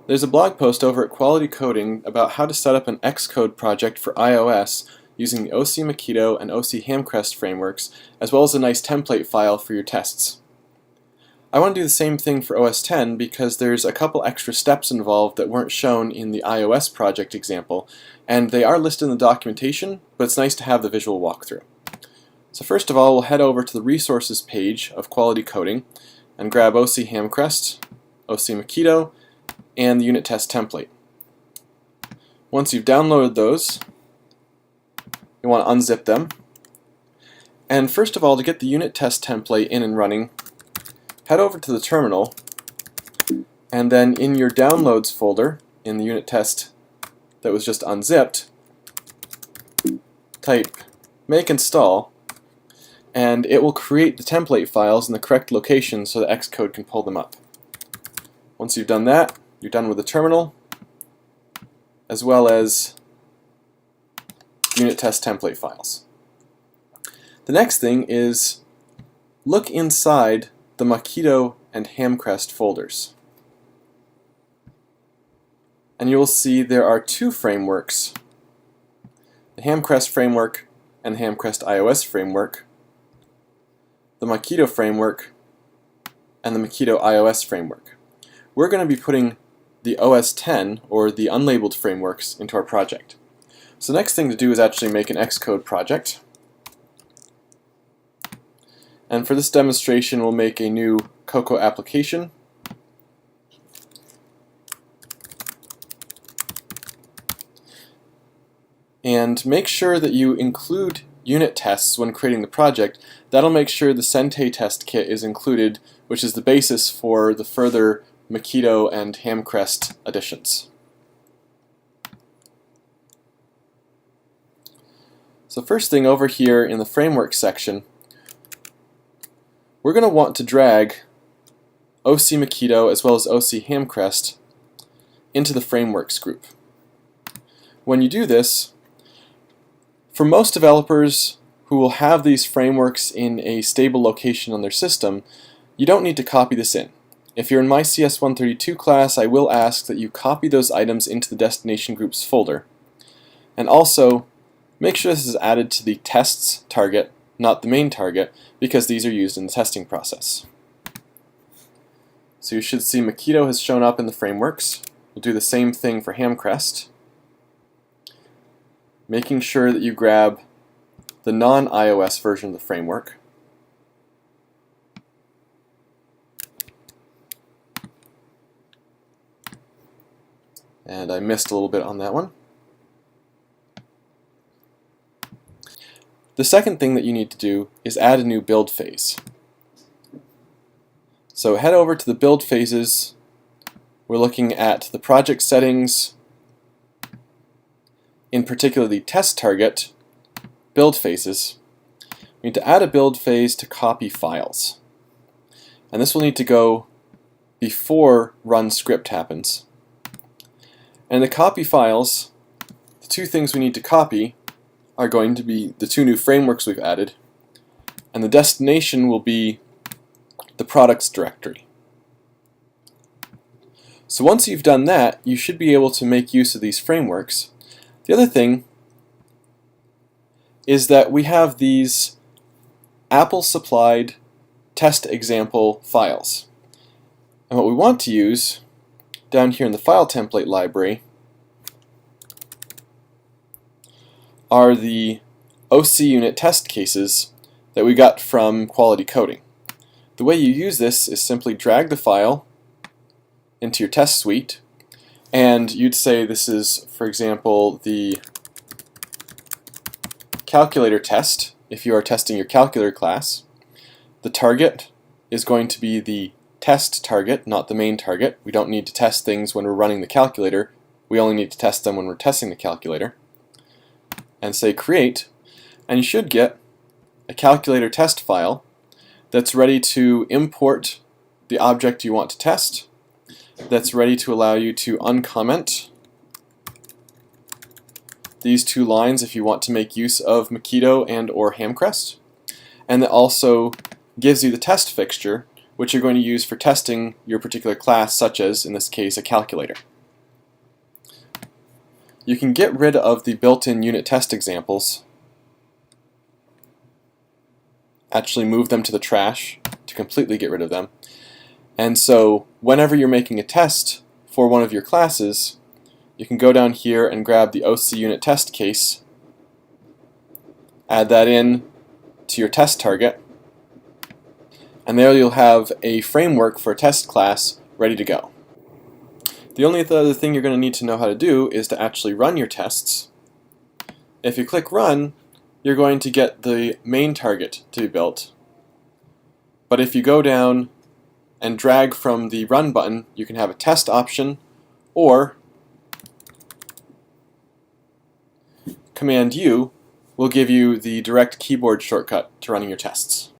There's a blog post over at Quality Coding about how to set up an Xcode project for iOS using the OCHamcrest and OCHamcrest frameworks, as well as a nice template file for your tests. I want to do the same thing for OS X because there's a couple extra steps involved that weren't shown in the iOS project example, and they are listed in the documentation, but it's nice to have the visual walkthrough. So first of all, we'll head over to the resources page of Quality Coding and grab OCHamcrest, OCMockito, and the unit test template. Once you've downloaded those, you want to unzip them. And first of all, to get the unit test template in and running, head over to the terminal, and then in your downloads folder, in the unit test that was just unzipped, type make install, and it will create the template files in the correct location so that Xcode can pull them up. Once you've done that, you're done with the terminal, as well as unit test template files. The next thing is look inside the Mockito and Hamcrest folders. And you will see there are two frameworks, the Hamcrest framework and the Hamcrest iOS framework, the Mockito framework, and the Mockito iOS framework. We're going to be putting the OS X, or the unlabeled frameworks, into our project. So the next thing to do is actually make an Xcode project. And for this demonstration, we'll make a new Cocoa application. And make sure that you include unit tests when creating the project. That'll make sure the Sente test kit is included, which is the basis for the further Mockito and Hamcrest additions. So first thing over here in the framework section, we're going to want to drag OCMockito as well as OCHamcrest into the frameworks group. When you do this, for most developers who will have these frameworks in a stable location on their system, you don't need to copy this in. If you're in my CS132 class, I will ask that you copy those items into the destination groups folder. And also, make sure this is added to the tests target, not the main target, because these are used in the testing process. So you should see Mockito has shown up in the frameworks. We'll do the same thing for Hamcrest, making sure that you grab the non-iOS version of the framework. And I missed a little bit on that one. The second thing that you need to do is add a new build phase. So head over to the build phases. We're looking at the project settings, in particular the test target build phases. We need to add a build phase to copy files. And this will need to go before run script happens. And the copy files, the two things we need to copy are going to be the two new frameworks we've added, and the destination will be the products directory. So once you've done that, you should be able to make use of these frameworks. The other thing is that we have these Apple supplied test example files. And what we want to use down here in the file template library are the OC unit test cases that we got from Quality Coding. The way you use this is simply drag the file into your test suite, and you'd say this is, for example, the calculator test if you are testing your calculator class. The target is going to be the test target, not the main target. We don't need to test things when we're running the calculator. We only need to test them when we're testing the calculator. And say create, and you should get a calculator test file that's ready to import the object you want to test, that's ready to allow you to uncomment these two lines if you want to make use of Mockito and or Hamcrest, and that also gives you the test fixture which you're going to use for testing your particular class, such as, in this case, a calculator. You can get rid of the built-in unit test examples. Actually move them to the trash to completely get rid of them. And so whenever you're making a test for one of your classes, you can go down here and grab the OC unit test case, add that in to your test target, and there you'll have a framework for a test class ready to go. The only other thing you're going to need to know how to do is to actually run your tests. If you click Run, you're going to get the main target to be built. But if you go down and drag from the Run button, you can have a test option, or Command U will give you the direct keyboard shortcut to running your tests.